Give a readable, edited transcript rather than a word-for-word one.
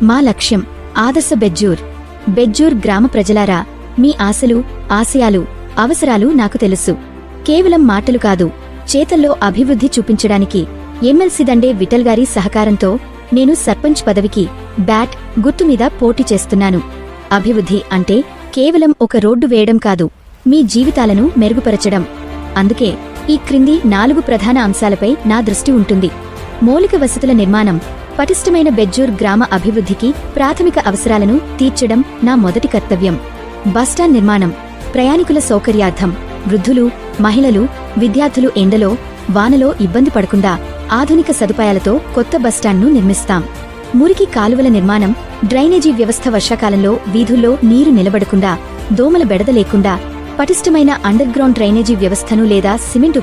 మా లక్ష్యం ఆదర్శ బెజ్జూర్ గ్రామ ప్రజలారా, మీ ఆశలు, ఆశయాలు, అవసరాలు నాకు తెలుసు. కేవలం మాటలు కాదు, చేతల్లో అభివృద్ధి చూపించడానికి ఎమ్మెల్సీ దండే విఠల్ గారి సహకారంతో నేను సర్పంచ్ పదవికి బ్యాట్ గుర్తుమీద పోటీ చేస్తున్నాను. అభివృద్ధి అంటే కేవలం ఒక రోడ్డు వేయడం కాదు, మీ జీవితాలను మెరుగుపరచడం. అందుకే ఈ క్రింది 4 ప్రధాన అంశాలపై నా దృష్టి ఉంటుంది. మౌలిక వసతుల నిర్మాణం, పటిష్టమైన బెజ్జూర్ గ్రామ అభివృద్ధికి ప్రాథమిక అవసరాలను తీర్చడం నా మొదటి కర్తవ్యం. బస్టాండ్ నిర్మాణం, ప్రయాణికుల సౌకర్యార్థం, వృద్ధులు, మహిళలు, విద్యార్థులు ఎండలో, వానలో ఇబ్బంది పడకుండా ఆధునిక సదుపాయాలతో కొత్త బస్టాండ్ను నిర్మిస్తాం. మురికి కాలువల నిర్మాణం, డ్రైనేజీ వ్యవస్థ, వర్షాకాలంలో వీధుల్లో నీరు నిలబడకుండా, దోమల బెడద లేకుండా పటిష్టమైన అండర్గ్రౌండ్ డ్రైనేజీ వ్యవస్థను లేదా సిమెంటు